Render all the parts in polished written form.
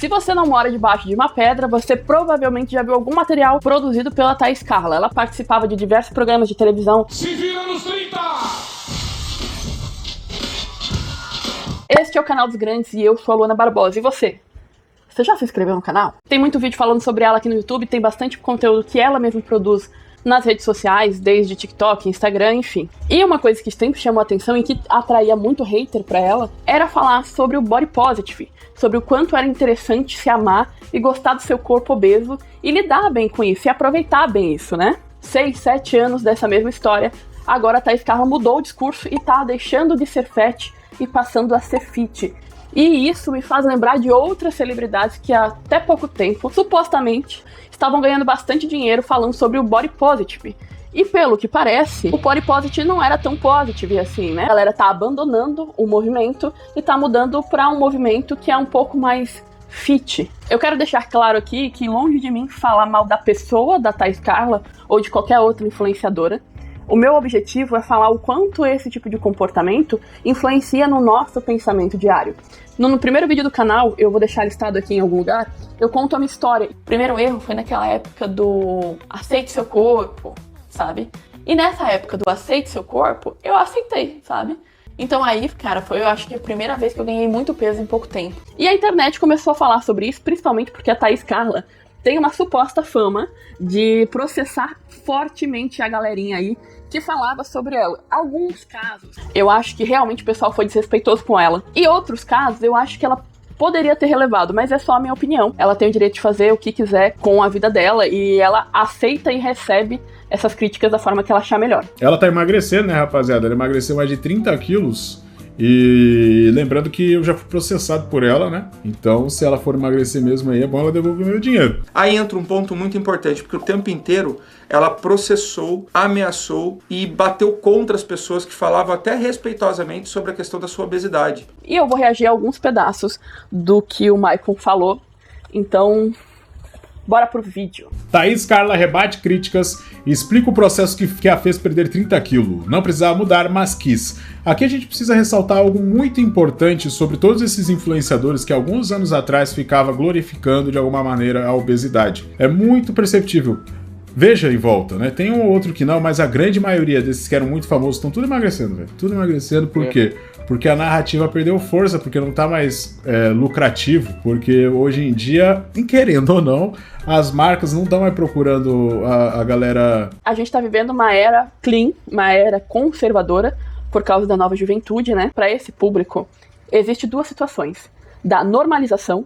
Se você não mora debaixo de uma pedra, você provavelmente já viu algum material produzido pela Thaís Carla. Ela participava de diversos programas de televisão. Se vira nos 30! Este é o Canal dos Grandes e eu sou a Luana Barbosa. E você? Você já se inscreveu no canal? Tem muito vídeo falando sobre ela aqui no YouTube, tem bastante conteúdo que ela mesma produz nas redes sociais, desde TikTok, Instagram, enfim. E uma coisa que sempre chamou a atenção e que atraía muito hater pra ela era falar sobre o body positive, sobre o quanto era interessante se amar e gostar do seu corpo obeso e lidar bem com isso e aproveitar bem isso, né? 6, 7 anos dessa mesma história, agora a Thaís Carla mudou o discurso e tá deixando de ser fat e passando a ser fit. E isso me faz lembrar de outras celebridades que há até pouco tempo, supostamente, estavam ganhando bastante dinheiro falando sobre o body positive. E pelo que parece, o body positive não era tão positive assim, né? A galera tá abandonando o movimento e tá mudando pra um movimento que é um pouco mais fit. Eu quero deixar claro aqui que longe de mim falar mal da pessoa, da Thaís Carla, ou de qualquer outra influenciadora, o meu objetivo é falar o quanto esse tipo de comportamento influencia no nosso pensamento diário. No primeiro vídeo do canal, eu vou deixar listado aqui em algum lugar, eu conto a minha história. O primeiro erro foi naquela época do aceite seu corpo, sabe? E nessa época do aceite seu corpo, eu aceitei, sabe? Então aí, cara, foi eu acho que a primeira vez que eu ganhei muito peso em pouco tempo. E a internet começou a falar sobre isso, principalmente porque a Thaís Carla tem uma suposta fama de processar fortemente a galerinha aí que falava sobre ela. Alguns casos, eu acho que realmente o pessoal foi desrespeitoso com ela. E outros casos, eu acho que ela poderia ter relevado, mas é só a minha opinião. Ela tem o direito de fazer o que quiser com a vida dela e ela aceita e recebe essas críticas da forma que ela achar melhor. Ela tá emagrecendo, né, rapaziada? Ela emagreceu mais de 30 quilos. E lembrando que eu já fui processado por ela, né? Então, se ela for emagrecer mesmo aí, é bom ela devolver meu dinheiro. Aí entra um ponto muito importante, porque o tempo inteiro ela processou, ameaçou e bateu contra as pessoas que falavam até respeitosamente sobre a questão da sua obesidade. E eu vou reagir a alguns pedaços do que o Michael falou, então bora pro vídeo. Thaís Carla rebate críticas e explica o processo que a fez perder 30 quilos. Não precisava mudar, mas quis. Aqui a gente precisa ressaltar algo muito importante sobre todos esses influenciadores que alguns anos atrás ficava glorificando de alguma maneira a obesidade. É muito perceptível. Veja em volta, né? Tem um ou outro que não, mas a grande maioria desses que eram muito famosos estão tudo emagrecendo, velho. Tudo emagrecendo, por quê? Porque a narrativa perdeu força, porque não tá mais lucrativo, porque hoje em dia, querendo ou não, as marcas não estão mais procurando a galera... A gente tá vivendo uma era clean, uma era conservadora, por causa da nova juventude, né? Para esse público, existe duas situações. Da normalização.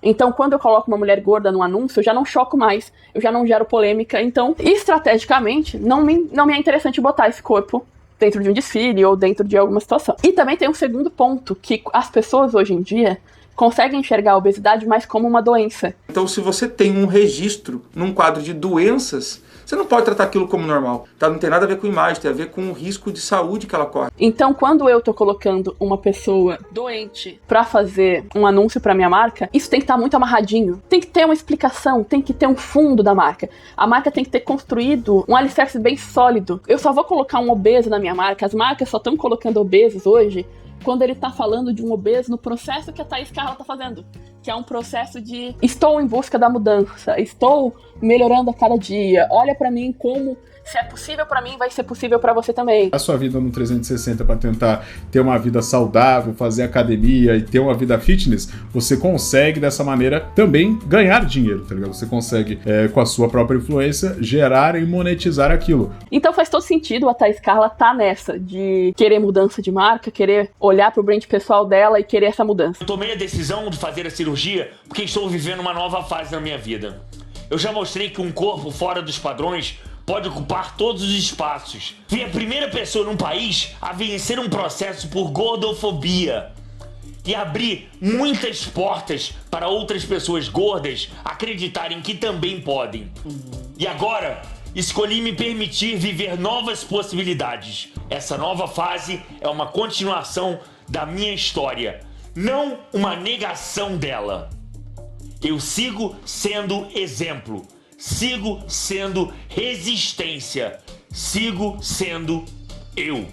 Então, quando eu coloco uma mulher gorda num anúncio, eu já não choco mais, eu já não gero polêmica. Então, estrategicamente, não me é interessante botar esse corpo dentro de um desfile ou dentro de alguma situação. E também tem um segundo ponto, que as pessoas hoje em dia conseguem enxergar a obesidade mais como uma doença. Então, se você tem um registro num quadro de doenças, você não pode tratar aquilo como normal, tá? Não tem nada a ver com imagem, tem a ver com o risco de saúde que ela corre. Então, quando eu tô colocando uma pessoa doente pra fazer um anúncio pra minha marca, isso tem que estar muito amarradinho. Tem que ter uma explicação, tem que ter um fundo da marca. A marca tem que ter construído um alicerce bem sólido. Eu só vou colocar um obeso na minha marca, as marcas só estão colocando obesos hoje quando ele tá falando de um obeso no processo que a Thaís Carla tá fazendo, que é um processo de estou em busca da mudança, estou melhorando a cada dia, olha pra mim como se é possível pra mim, vai ser possível pra você também. A sua vida no 360 para tentar ter uma vida saudável, fazer academia e ter uma vida fitness, você consegue dessa maneira também ganhar dinheiro, tá ligado? Você consegue, com a sua própria influência, gerar e monetizar aquilo. Então faz todo sentido a Thaís Carla tá nessa, de querer mudança de marca, querer olhar pro brand pessoal dela e querer essa mudança. Eu tomei a decisão de fazer a cirurgia porque estou vivendo uma nova fase na minha vida. Eu já mostrei que um corpo fora dos padrões pode ocupar todos os espaços. Fui a primeira pessoa num país a vencer um processo por gordofobia e abrir muitas portas para outras pessoas gordas acreditarem que também podem. E agora, escolhi me permitir viver novas possibilidades. Essa nova fase é uma continuação da minha história, não uma negação dela. Eu sigo sendo exemplo. Sigo sendo resistência. Sigo sendo eu.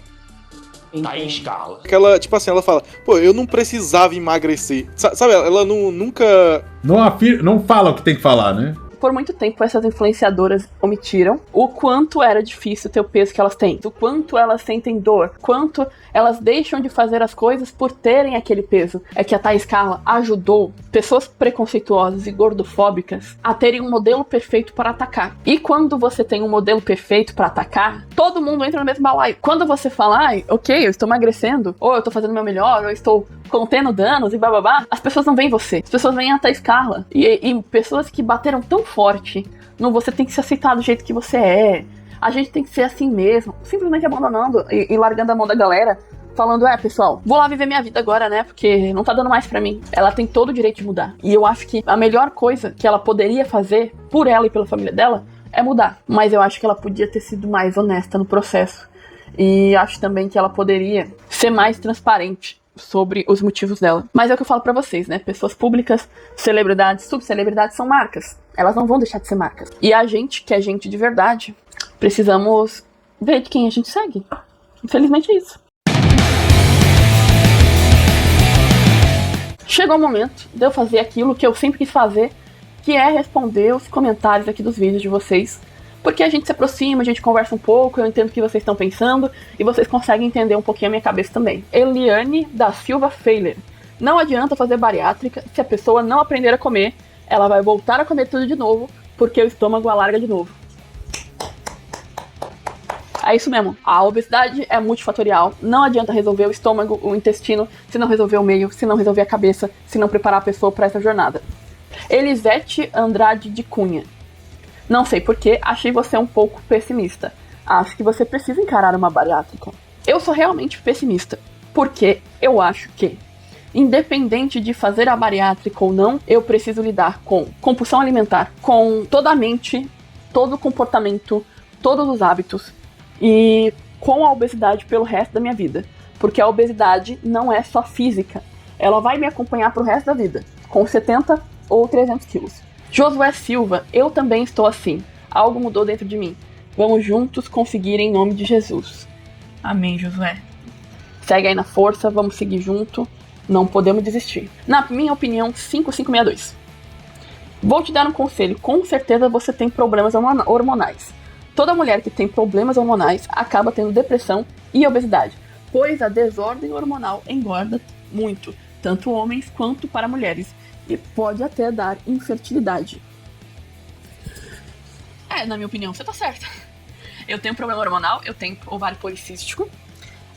Thaís Carla. Ela, tipo assim, ela fala, pô, eu não precisava emagrecer. Sabe, ela nunca... Não fala o que tem que falar, né? Por muito tempo, essas influenciadoras omitiram o quanto era difícil ter o peso que elas têm, o quanto elas sentem dor, quanto elas deixam de fazer as coisas por terem aquele peso. É que a Thaís Carla ajudou pessoas preconceituosas e gordofóbicas a terem um modelo perfeito para atacar. E quando você tem um modelo perfeito para atacar, todo mundo entra no mesmo balaio. Quando você fala, ok, eu estou emagrecendo, ou eu estou fazendo o meu melhor, ou eu estou contendo danos e bababá, as pessoas não veem você. As pessoas veem a Thaís Carla. E pessoas que bateram tão forte no você tem que se aceitar do jeito que você é. A gente tem que ser assim mesmo. Simplesmente abandonando e largando a mão da galera. Falando, pessoal, vou lá viver minha vida agora, né? Porque não tá dando mais pra mim. Ela tem todo o direito de mudar. E eu acho que a melhor coisa que ela poderia fazer por ela e pela família dela é mudar. Mas eu acho que ela podia ter sido mais honesta no processo. E acho também que ela poderia ser mais transparente sobre os motivos dela. Mas é o que eu falo pra vocês, né? Pessoas públicas, celebridades, subcelebridades são marcas. Elas não vão deixar de ser marcas. E a gente, que é gente de verdade, precisamos ver de quem a gente segue. Infelizmente é isso. Chegou o momento de eu fazer aquilo que eu sempre quis fazer, que é responder os comentários aqui dos vídeos de vocês. Porque a gente se aproxima, a gente conversa um pouco, eu entendo o que vocês estão pensando e vocês conseguem entender um pouquinho a minha cabeça também. Eliane da Silva Feiler. Não adianta fazer bariátrica se a pessoa não aprender a comer, ela vai voltar a comer tudo de novo, porque o estômago alarga de novo. É isso mesmo, a obesidade é multifatorial, não adianta resolver o estômago, o intestino, se não resolver o meio, se não resolver a cabeça, se não preparar a pessoa para essa jornada. Elisete Andrade de Cunha. Não sei porquê, achei você um pouco pessimista. Acho que você precisa encarar uma bariátrica. Eu sou realmente pessimista, porque eu acho que, independente de fazer a bariátrica ou não, eu preciso lidar com compulsão alimentar, com toda a mente, todo o comportamento, todos os hábitos, e com a obesidade pelo resto da minha vida. Porque a obesidade não é só física, ela vai me acompanhar pro resto da vida, com 70 ou 300 quilos. Josué Silva, eu também estou assim. Algo mudou dentro de mim. Vamos juntos conseguir em nome de Jesus. Amém, Josué. Segue aí na força, vamos seguir junto. Não podemos desistir. Na minha opinião, 5562. Vou te dar um conselho. Com certeza você tem problemas hormonais. Toda mulher que tem problemas hormonais acaba tendo depressão e obesidade, pois a desordem hormonal engorda muito, tanto homens quanto para mulheres. E pode até dar infertilidade. Na minha opinião, você tá certa. Eu tenho problema hormonal, eu tenho ovário policístico.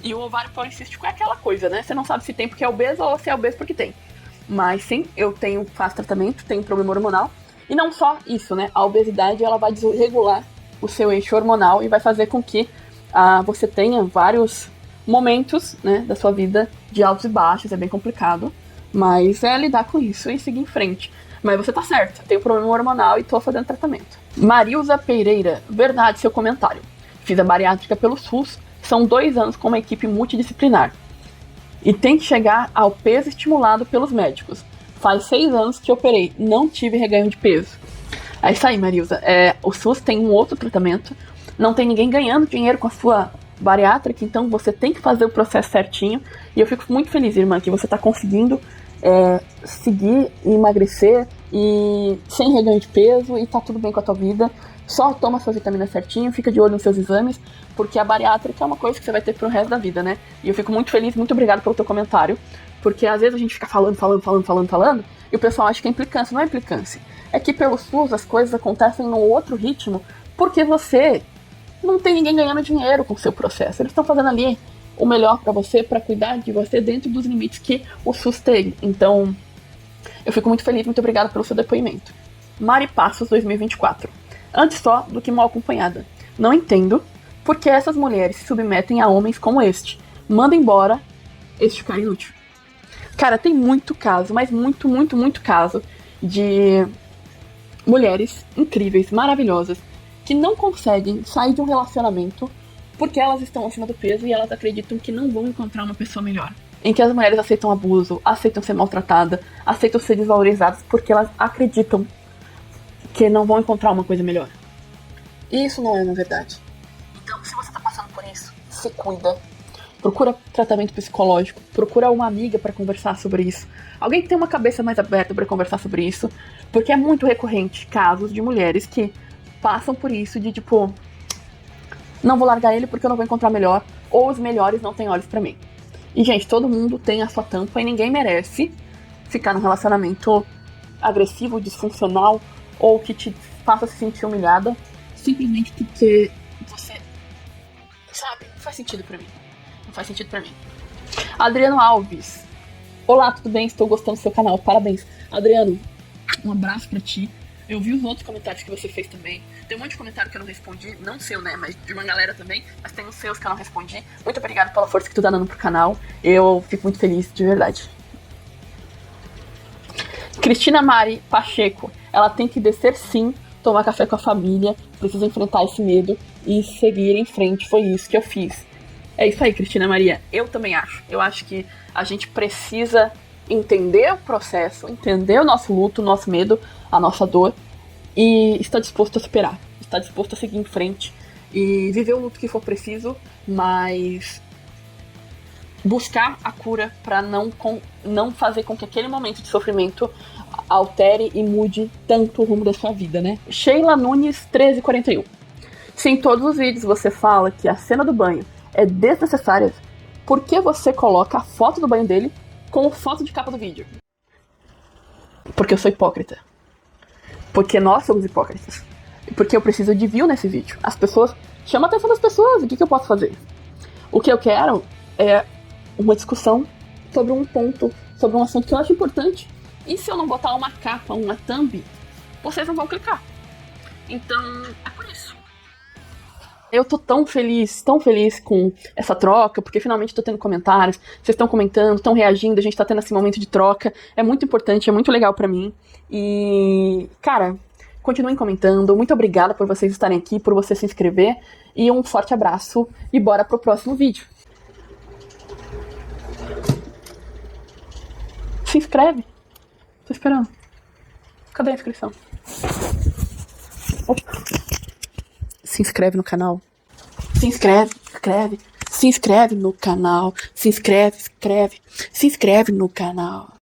E o ovário policístico é aquela coisa, né? Você não sabe se tem porque é obeso ou se é obeso porque tem. Mas sim, eu faço tratamento, tenho problema hormonal. E não só isso, né? A obesidade, ela vai desregular o seu eixo hormonal e vai fazer com que você tenha vários momentos, né, da sua vida de altos e baixos. É bem complicado. Mas é lidar com isso e seguir em frente. Mas você tá certo, tenho problema hormonal e tô fazendo tratamento. Marilza Pereira, verdade seu comentário. Fiz a bariátrica pelo SUS, são 2 anos com uma equipe multidisciplinar. E tem que chegar ao peso estimulado pelos médicos. Faz 6 anos que operei, não tive reganho de peso. É isso aí, Marilza. O SUS tem um outro tratamento, não tem ninguém ganhando dinheiro com a sua bariátrica, então você tem que fazer o processo certinho. E eu fico muito feliz, irmã, que você tá conseguindo seguir e emagrecer e sem reganho de peso e tá tudo bem com a tua vida. Só toma suas vitaminas certinho, fica de olho nos seus exames, porque a bariátrica é uma coisa que você vai ter pro resto da vida, né? E eu fico muito feliz, muito obrigado pelo teu comentário, porque às vezes a gente fica falando, e o pessoal acha que é implicância. Não é implicância. É que pelo SUS as coisas acontecem num outro ritmo, porque você não tem ninguém ganhando dinheiro com o seu processo. Eles estão fazendo ali o melhor pra você, pra cuidar de você dentro dos limites que o SUS tem. Então, eu fico muito feliz, muito obrigada pelo seu depoimento. Mari Passos 2024. Antes só do que mal acompanhada. Não entendo por que essas mulheres se submetem a homens como este. Manda embora este cara inútil. Cara, tem muito caso, mas muito caso de mulheres incríveis, maravilhosas, que não conseguem sair de um relacionamento porque elas estão acima do peso e elas acreditam que não vão encontrar uma pessoa melhor. Em que as mulheres aceitam abuso, aceitam ser maltratadas, aceitam ser desvalorizadas porque elas acreditam que não vão encontrar uma coisa melhor. E isso não é uma verdade. Então, se você tá passando por isso, se cuida. Procura tratamento psicológico, procura uma amiga para conversar sobre isso. Alguém que tem uma cabeça mais aberta para conversar sobre isso, porque é muito recorrente casos de mulheres que passam por isso de tipo, não vou largar ele porque eu não vou encontrar melhor, ou os melhores não têm olhos pra mim. E gente, todo mundo tem a sua tampa e ninguém merece ficar num relacionamento agressivo, disfuncional, ou que te faça se sentir humilhada, simplesmente porque você, sabe, não faz sentido pra mim. Não faz sentido pra mim. Adriano Alves. Olá, tudo bem? Estou gostando do seu canal. Parabéns. Adriano, um abraço pra ti. Eu vi os outros comentários que você fez também. Tem um monte de comentário que eu não respondi. Não seu, né? Mas de uma galera também. Mas tem os seus que eu não respondi. Muito obrigado pela força que tu tá dando pro canal. Eu fico muito feliz, de verdade. Cristina Mari Pacheco. Ela tem que descer sim, tomar café com a família. Precisa enfrentar esse medo e seguir em frente. Foi isso que eu fiz. É isso aí, Cristina Maria. Eu também acho. Eu acho que a gente precisa entender o processo, entender o nosso luto, o nosso medo, a nossa dor e estar disposto a superar. Estar disposto a seguir em frente e viver o luto que for preciso, mas buscar a cura para não fazer com que aquele momento de sofrimento altere e mude tanto o rumo da sua vida, né? Sheila Nunes 1341. Se em todos os vídeos você fala que a cena do banho é desnecessária, por que você coloca a foto do banho dele como foto de capa do vídeo? Porque eu sou hipócrita. Porque nós somos hipócritas. E porque eu preciso de view nesse vídeo. As pessoas... Chama a atenção das pessoas. O que eu posso fazer? O que eu quero é uma discussão sobre um ponto, sobre um assunto que eu acho importante. E se eu não botar uma capa, uma thumb, vocês não vão clicar. Então, é por isso. Eu tô tão feliz com essa troca, porque finalmente tô tendo comentários, vocês estão comentando, estão reagindo, a gente tá tendo esse momento de troca. É muito importante, é muito legal pra mim. E, cara, continuem comentando. Muito obrigada por vocês estarem aqui, por você se inscrever. E um forte abraço e bora pro próximo vídeo. Se inscreve. Tô esperando. Cadê a inscrição? Opa. Se inscreve no canal. Se inscreve no canal. Se inscreve no canal.